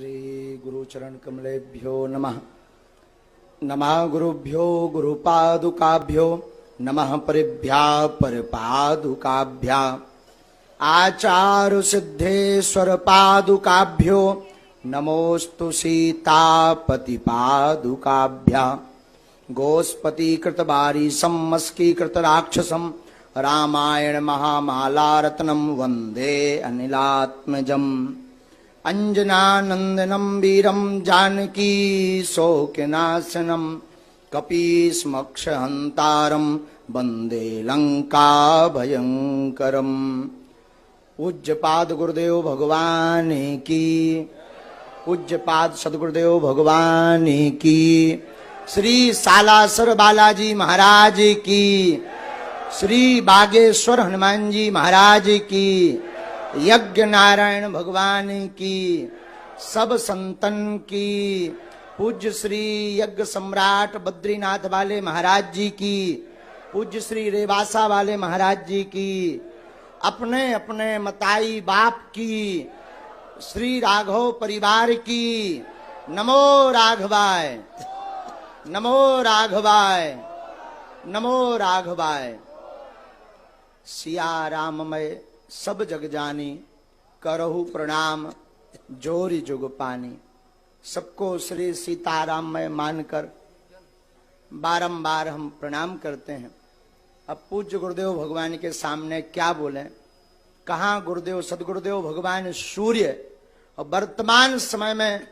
श्री गुरुचरण कमलेभ्यो नमः। नमः गुरुभ्यो गुरुपादुकाभ्यो नमः परिभ्या परपादुकाभ्या आचार्य सिद्धेश्वर पादुकाभ्यो नमोस्तु सीतापति पादुकाभ्या गोस्पति कृतबारी सम्मस्की कृत राक्षसम रामायण महामालारत्नम वंदे अनिलात्मजम अंजनानंदनम वीरम जानकी शोकनाशनम कपीस्मक्षहंतारम वंदे लंका भयंकरम। पूज्यपाद गुरुदेव भगवान की, पूज्यपाद सदगुरुदेव भगवान की, श्री सालासर बालाजी महाराज की, श्री बागेश्वर हनुमान जी महाराज की, यज्ञ नारायण भगवान की, सब संतन की, पूज्य श्री यज्ञ सम्राट बद्रीनाथ वाले महाराज जी की, पूज्य श्री रेवासा वाले महाराज जी की, अपने अपने मताई बाप की, श्री राघव परिवार की। नमो राघवाय, नमो राघवाय, नमो राघवाय। सिया राममय सब जग जानी, करहु प्रणाम जोरी जुग पानी। सबको श्री सीताराम में मानकर बारंबार हम प्रणाम करते हैं। अब पूज्य गुरुदेव भगवान के सामने क्या बोलें, कहाँ गुरुदेव सदगुरुदेव भगवान सूर्य, और वर्तमान समय में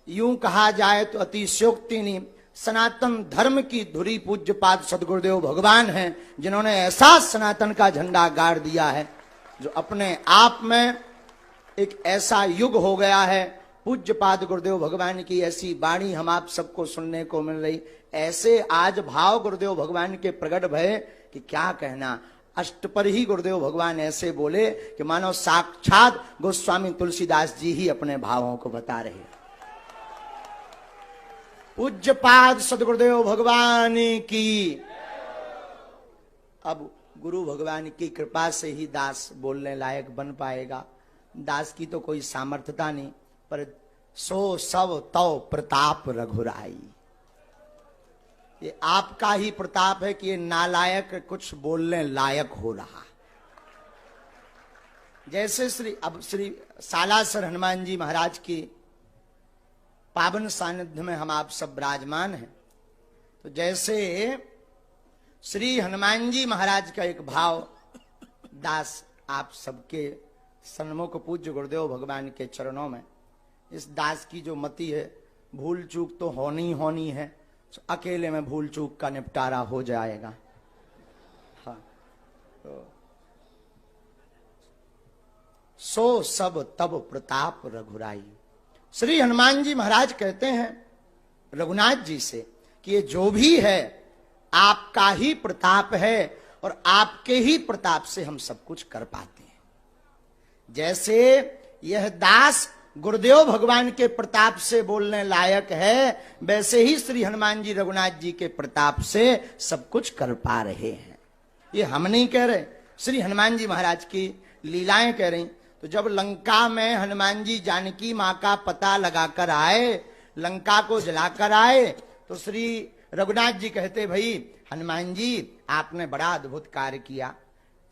यूं कहा जाए तो अतिशयोक्ति नहीं, सनातन धर्म की धुरी पूज्यपाद सदगुरुदेव भगवान हैं, जिन्होंने ऐसा सनातन का झंडा गाड़ दिया है जो अपने आप में एक ऐसा युग हो गया है। पूज्यपाद गुरुदेव भगवान की ऐसी वाणी हम आप सबको सुनने को मिल रही, ऐसे आज भाव गुरुदेव भगवान के प्रकट भय कि क्या कहना। अष्टपर ही गुरुदेव भगवान ऐसे बोले कि मानो साक्षात गोस्वामी तुलसीदास जी ही अपने भावों को बता रहे। पूज्यपाद सदगुरुदेव भगवान की। अब गुरु भगवान की कृपा से ही दास बोलने लायक बन पाएगा। दास की तो कोई सामर्थ्यता नहीं, पर सो सब तो प्रताप रघुराई। ये आपका ही प्रताप है कि ये नालायक कुछ बोलने लायक हो रहा। जैसे श्री सालासर हनुमान जी महाराज की पावन सानिध्य में हम आप सब विराजमान हैं, तो जैसे श्री हनुमान जी महाराज का एक भाव दास आप सबके सन्मुख पूज्य गुरुदेव भगवान के चरणों में। इस दास की जो मति है, भूल चूक तो होनी होनी है, तो अकेले में भूल चूक का निपटारा हो जाएगा। हाँ, तो सो सब तब प्रताप रघुराई। श्री हनुमान जी महाराज कहते हैं रघुनाथ जी से कि ये जो भी है आपका ही प्रताप है, और आपके ही प्रताप से हम सब कुछ कर पाते हैं। जैसे यह दास गुरुदेव भगवान के प्रताप से बोलने लायक है, वैसे ही श्री हनुमान जी रघुनाथ जी के प्रताप से सब कुछ कर पा रहे हैं। ये हम नहीं कह रहे, श्री हनुमान जी महाराज की लीलाएं कह रही। तो जब लंका में हनुमान जी जानकी माँ का पता लगाकर आए, लंका को जलाकर आए, तो श्री रघुनाथ जी कहते, भाई हनुमान जी आपने बड़ा अद्भुत कार्य किया।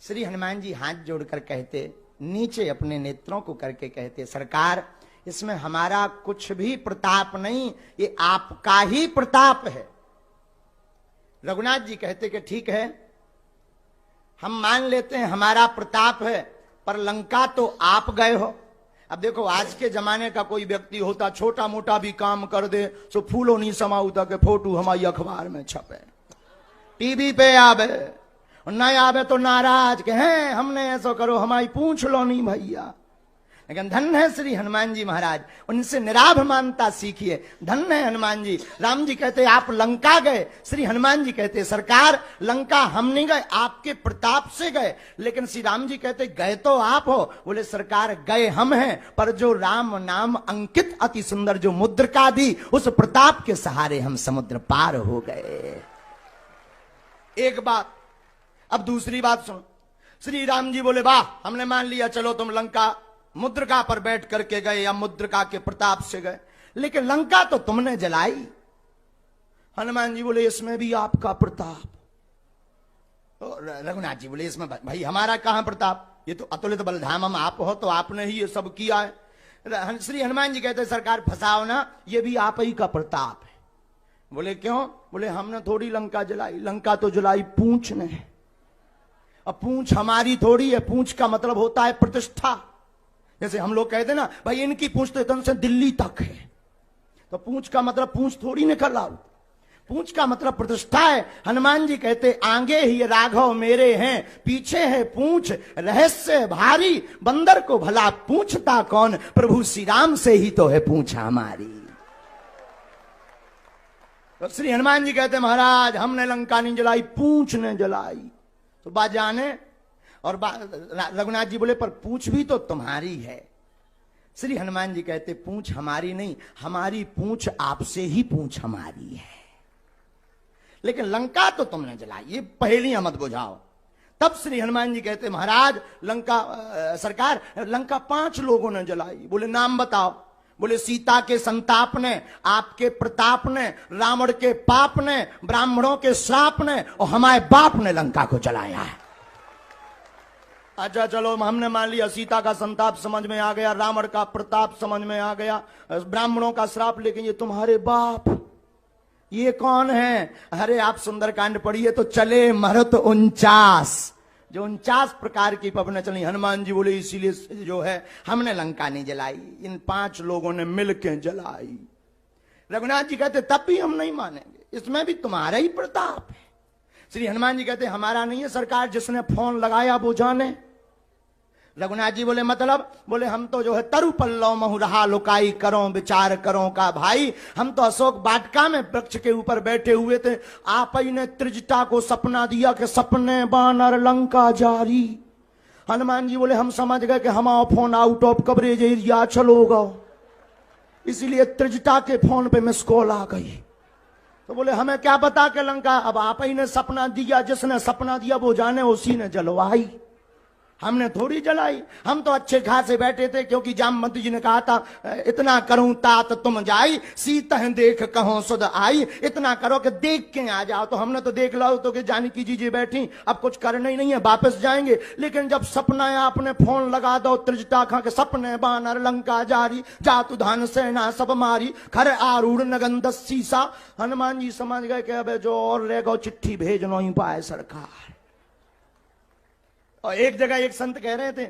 श्री हनुमान जी हाथ जोड़कर कहते, नीचे अपने नेत्रों को करके कहते, सरकार इसमें हमारा कुछ भी प्रताप नहीं, ये आपका ही प्रताप है। रघुनाथ जी कहते कि ठीक है, हम मान लेते हैं हमारा प्रताप है, पर लंका तो आप गए हो। अब देखो, आज के जमाने का कोई व्यक्ति होता, छोटा मोटा भी काम कर दे, सो फूलो नहीं समाऊता के फोटो हमारी अखबार में छपे, टीवी पे आवे, न आवे तो नाराज के हैं, हमने ऐसा करो, हमारी पूछ लो नहीं भैया। लेकिन धन है श्री हनुमान जी महाराज, उनसे निराभिमानता सीखिए। धन है हनुमान जी। राम जी कहते आप लंका गए, श्री हनुमान जी कहते सरकार लंका हम नहीं गए, आपके प्रताप से गए। लेकिन श्री राम जी कहते गए तो आप हो, बोले सरकार गए हम हैं, पर जो राम नाम अंकित अति सुंदर जो मुद्रिका दी, उस प्रताप के सहारे हम समुद्र पार हो गए। एक बात। अब दूसरी बात सुनो, श्री राम जी बोले वाह, हमने मान लिया, चलो तुम लंका मुद्रिका पर बैठ करके गए या मुद्रिका के प्रताप से गए, लेकिन लंका तो तुमने जलाई। हनुमान जी बोले इसमें भी आपका प्रताप। तो रघुनाथ जी बोले इसमें भाई हमारा कहां प्रताप, ये तो अतुलित बलधामम आप हो, तो आपने ही ये सब किया है। श्री हनुमान जी कहते सरकार फंसाओ ना, ये भी आप ही का प्रताप है। बोले क्यों? बोले हमने थोड़ी लंका जलाई, लंका तो जलाई पूंछ ने। अब पूंछ हमारी थोड़ी है, पूंछ का मतलब होता है प्रतिष्ठा। जैसे हम लोग कहते ना भाई इनकी पूंछ तो इतने से दिल्ली तक है, तो पूंछ का मतलब पूंछ थोड़ी निकल आओ, पूंछ का मतलब प्रतिष्ठा है। हनुमान जी कहते आगे ही राघव मेरे हैं, पीछे है पूंछ रहस्य भारी, बंदर को भला पूछता कौन, प्रभु श्री राम से ही तो है पूंछ हमारी। तो श्री हनुमान जी कहते महाराज हमने लंका नहीं जलाई, पूंछ ने जलाई। तो बात जाने, और रघुनाथ जी बोले पर पूंछ भी तो तुम्हारी है। श्री हनुमान जी कहते पूंछ हमारी नहीं, हमारी पूंछ आपसे ही पूंछ हमारी है, लेकिन लंका तो तुमने जलाई, ये पहेलियां मत बुझाओ। तब श्री हनुमान जी कहते महाराज लंका सरकार लंका 5 लोगों ने जलाई। बोले नाम बताओ। बोले सीता के संताप ने, आपके प्रताप ने, रावण के पाप ने, ब्राह्मणों के श्राप ने, और हमारे बाप ने लंका को जलाया है। अच्छा चलो हमने मान लिया सीता का संताप समझ में आ गया, रावण का प्रताप समझ में आ गया, ब्राह्मणों का श्राप, लेकिन ये तुम्हारे बाप ये कौन है? अरे आप सुंदरकांड पढ़िए तो चले मरत 49, जो 49 प्रकार की पवने चली। हनुमान जी बोले इसीलिए जो है हमने लंका नहीं जलाई, इन 5 लोगों ने मिलकर जलाई। रघुनाथ जी कहते तब भी हम नहीं मानेंगे, इसमें भी तुम्हारा ही प्रताप है। श्री हनुमान जी कहते हमारा नहीं है सरकार, जिसने फोन लगाया वो जाने। रघुनाथ जी बोले मतलब? बोले हम तो जो है तरु पल्लव महु रहा लुकाई करो विचार करो का भाई, हम तो अशोक वाटिका में वृक्ष के ऊपर बैठे हुए थे, आप ही ने त्रिजटा को सपना दिया कि सपने बानर लंका जारी। हनुमान जी बोले हम समझ गए कि हमारा phone out of coverage area चलोगा, इसीलिए त्रिजटा के फोन पे मिस कॉल आ गई। तो बोले हमें क्या पता कि लंका, अब आप ही ने सपना दिया, जिसने सपना दिया वो जाने, उसी ने जलवाई, हमने थोड़ी जलाई। हम तो अच्छे खासे बैठे थे, क्योंकि जामवंती जी ने कहा था इतना करूं तात तुम जाई, सीतह देख कहो सुध आई, इतना करो कि देख के आ जाओ। तो हमने तो देख लो तो कि जानकी जी बैठी, अब कुछ करना ही नहीं है, वापस जाएंगे। लेकिन जब सपना आपने फोन लगा दो त्रिजटा खा के सपने बानर लंका जारी, जातु धान सेना सब मारी, खर आरूढ़ नगन शीसा। हनुमान जी समझ गए कि अब जो और रह गो चिट्ठी भेज नहीं पाए सरकार। और एक जगह एक संत कह रहे थे,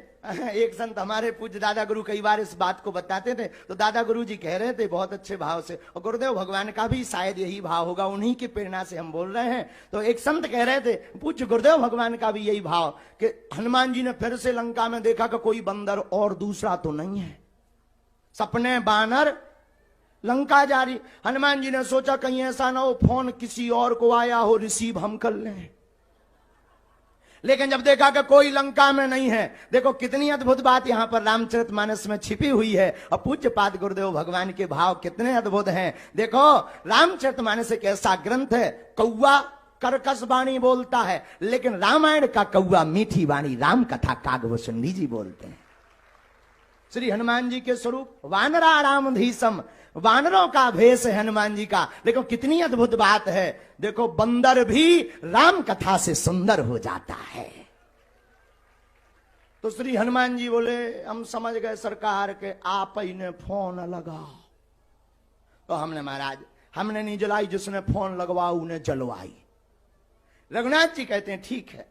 एक संत हमारे पूज्य दादा गुरु कई बार इस बात को बताते थे, तो दादा गुरु जी कह रहे थे बहुत अच्छे भाव से, और गुरुदेव भगवान का भी शायद यही भाव होगा, उन्हीं की प्रेरणा से हम बोल रहे हैं। तो एक संत कह रहे थे पूज्य गुरुदेव भगवान का भी यही भाव कि हनुमान जी ने फिर से लंका में देखा कि कोई बंदर और दूसरा तो नहीं है, सपने बानर लंका जारी। हनुमान जी ने सोचा कहीं ऐसा ना हो फोन किसी और को आया हो, रिसीव हम कर लें। लेकिन जब देखा कि कोई लंका में नहीं है, देखो कितनी अद्भुत बात यहां पर रामचरितमानस में छिपी हुई है, और पूज्य पाद गुरुदेव भगवान के भाव कितने अद्भुत हैं। देखो रामचरितमानस एक ऐसा ग्रंथ है, कौआ कर्कश वाणी बोलता है, लेकिन रामायण का कौआ मीठी वाणी राम कथा कागभूषणी जी बोलते हैं। श्री हनुमान जी के स्वरूप वानरा राम धीसम, वानरों का भेष है हनुमान जी का। देखो कितनी अद्भुत बात है, देखो बंदर भी राम कथा से सुंदर हो जाता है। तो श्री हनुमान जी बोले हम समझ गए सरकार के आप ही ने फोन लगाओ। तो हमने महाराज हमने नहीं जलाई, जिसने फोन लगवा उन्हें जलवाई। रघुनाथ जी कहते हैं ठीक है,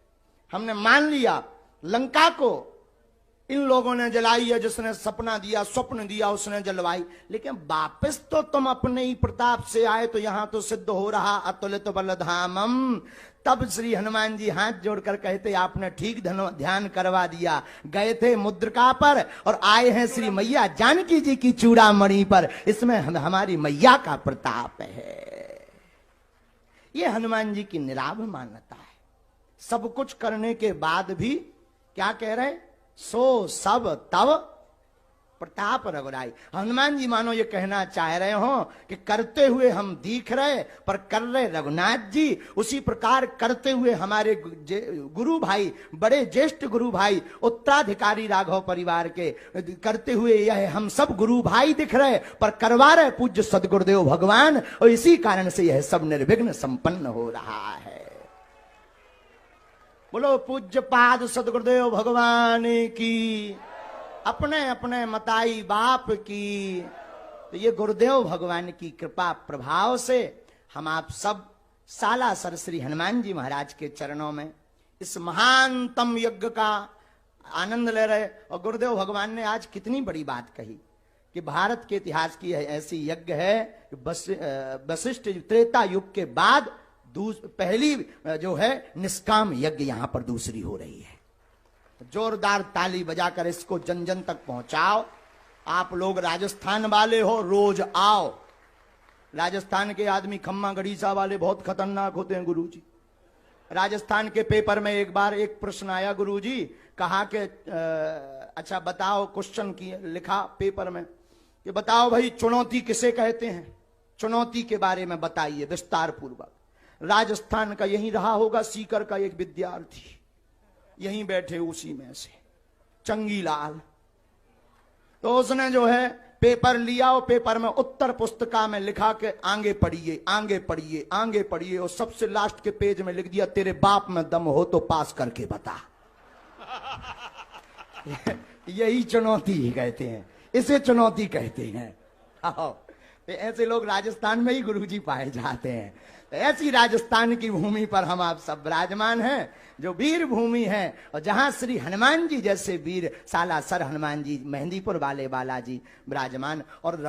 हमने मान लिया लंका को इन लोगों ने जलाई है, जिसने सपना दिया स्वप्न दिया उसने जलवाई, लेकिन वापस तो तुम अपने ही प्रताप से आए, तो यहां तो सिद्ध हो रहा अतुलित बलधामम। तब श्री हनुमान जी हाथ जोड़कर कहते आपने ठीक ध्यान करवा दिया, गए थे मुद्रिका पर और आए हैं श्री मैया जानकी जी की चूड़ामणि पर, इसमें हमारी मैया का प्रताप है। ये हनुमान जी की निराभ मान्यता है। सब कुछ करने के बाद भी क्या कह रहे, सो सब तब प्रताप रघुराई। हनुमान जी मानो ये कहना चाह रहे हो कि करते हुए हम दिख रहे पर कर रहे रघुनाथ जी। उसी प्रकार करते हुए हमारे गुरु भाई, बड़े ज्येष्ठ गुरु भाई, उत्तराधिकारी राघव परिवार के करते हुए यह हम सब गुरु भाई दिख रहे पर करवा रहे पूज्य सदगुरुदेव भगवान, और इसी कारण से यह सब निर्विघ्न संपन्न हो रहा है। बोलो पूज्य पाद सदगुरुदेव भगवान की, अपने अपने मताई बाप की। तो ये गुरुदेव भगवान की कृपा प्रभाव से हम आप सब सालासर श्री हनुमान जी महाराज के चरणों में इस महानतम यज्ञ का आनंद ले रहे। और गुरुदेव भगवान ने आज कितनी बड़ी बात कही कि भारत के इतिहास की ऐसी यज्ञ है वशिष्ठ त्रेता युग के बाद पहली जो है निष्काम यज्ञ यहां पर दूसरी हो रही है। जोरदार ताली बजाकर इसको जन जन तक पहुंचाओ। आप लोग राजस्थान वाले हो, रोज आओ। राजस्थान के आदमी खम्मा गड़ीसा वाले बहुत खतरनाक होते हैं गुरुजी। राजस्थान के पेपर में एक बार एक प्रश्न आया गुरुजी, कहा कि अच्छा बताओ, क्वेश्चन की लिखा पेपर में कि बताओ भाई चुनौती किसे कहते हैं, चुनौती के बारे में बताइए विस्तार पूर्वक। राजस्थान का यही रहा होगा सीकर का एक विद्यार्थी, यहीं बैठे उसी में से चंगीलाल। तो उसने जो है पेपर लिया और पेपर में उत्तर पुस्तिका में लिखा के आगे पढ़िए आगे पढ़िए आगे पढ़िए, और सबसे लास्ट के पेज में लिख दिया तेरे बाप में दम हो तो पास करके बता। यही चुनौती ही कहते हैं, इसे चुनौती कहते हैं। तो ऐसे लोग राजस्थान में ही गुरुजी पाए जाते हैं। तो ऐसी राजस्थान की भूमि पर हम आप सब विराजमान हैं, जो वीर भूमि है, और जहां श्री हनुमान जी जैसे वीर सालासर हनुमान जी, मेहंदीपुर वाले बालाजी विराजमान, और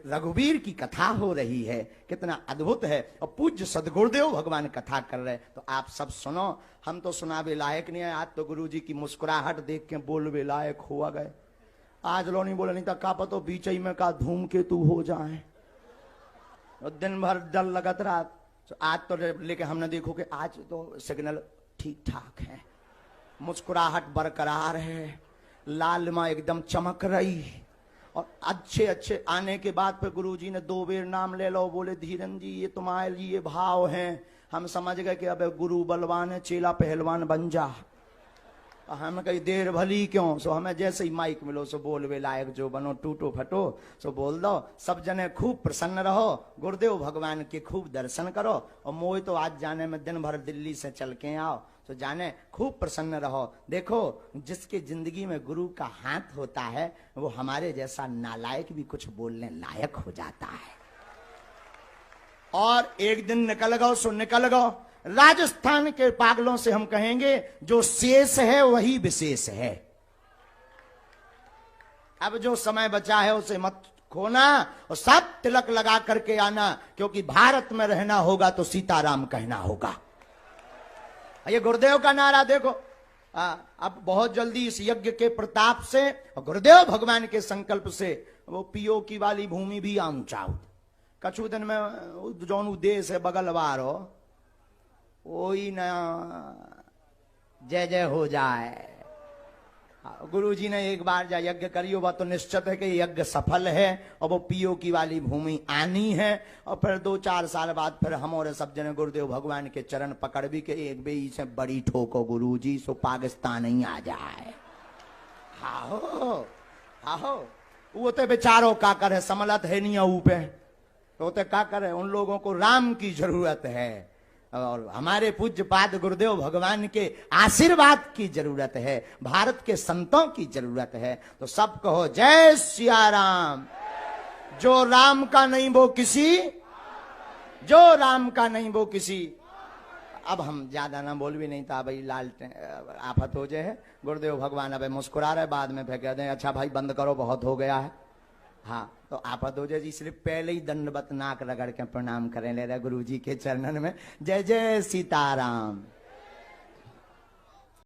रघुवीर की कथा हो रही है। कितना अद्भुत है। और पूज्य सदगुरुदेव भगवान कथा कर रहे। तो आप सब सुनो। हम तो सुनावे लायक नहीं है, आज तो गुरु जी की मुस्कुराहट देख के बोलवे लायक हुआ गए। आज लो नहीं बोले, नहीं था का पतो बीच में का धूमकेतु हो जाए। और दिन भर डर लगत रहा। तो आज तो लेके हमने देखो कि आज तो सिग्नल ठीक ठाक है, मुस्कुराहट बरकरार है, लालिमा एकदम चमक रही। और अच्छे अच्छे आने के बाद फिर गुरुजी ने 2 बेर नाम ले लो। बोले धीरन जी ये तुम्हारे ये भाव हैं। हम समझ गए कि अब गुरु बलवान है, चेला पहलवान बन जा। हम कहीं देर भली क्यों, सो हमें जैसे ही माइक मिलो सो बोलवे लायक जो बनो, टूटो फटो सो बोल दो। सब जने खूब प्रसन्न रहो, गुरुदेव भगवान के खूब दर्शन करो। और मोह तो आज जाने में दिन भर दिल्ली से चल के आओ, तो जाने खूब प्रसन्न रहो। देखो जिसके जिंदगी में गुरु का हाथ होता है वो हमारे जैसा नालायक भी कुछ बोलने लायक हो जाता है। और एक दिन निकल गो सो निकल गो। राजस्थान के पागलों से हम कहेंगे जो शेष है वही विशेष है। अब जो समय बचा है उसे मत खोना और सब तिलक लगा करके आना, क्योंकि भारत में रहना होगा तो सीताराम कहना होगा। ये गुरुदेव का नारा देखो। अब बहुत जल्दी इस यज्ञ के प्रताप से और गुरुदेव भगवान के संकल्प से वो पीओ की वाली भूमि भी आऊंचाऊ। कछु दिन में जो देश है बगल वारो वही न जय जय हो जाए। गुरुजी ने एक बार जा यज्ञ करियो बात तो निश्चित है कि यज्ञ सफल है और वो पीओ की वाली भूमि आनी है। और फिर 2-4 साल बाद फिर हम और सब जने गुरुदेव भगवान के चरण पकड़ भी के एक बे से बड़ी ठोको गुरुजी सो पाकिस्तान ही आ जाए। हाहो वो तो बेचारों का करे समलत है नहीं ऊपे, तो का करे, उन लोगों को राम की जरूरत है और हमारे पूज्य पाद गुरुदेव भगवान के आशीर्वाद की जरूरत है, भारत के संतों की जरूरत है। तो सब कहो जय सिया राम। जो राम का नहीं वो किसी, जो राम का नहीं वो किसी। अब हम ज्यादा ना बोल भी नहीं था भाई, लाल आफत हो जाए। गुरुदेव भगवान अब मुस्कुरा रहे, बाद में फिर कह दें अच्छा भाई बंद करो बहुत हो गया है। हाँ तो आफत हो जाए इसलिए पहले ही दंडवत नाक रगड़ के प्रणाम करें ले रहे गुरु जी के चरणन में। जय जय सीताराम।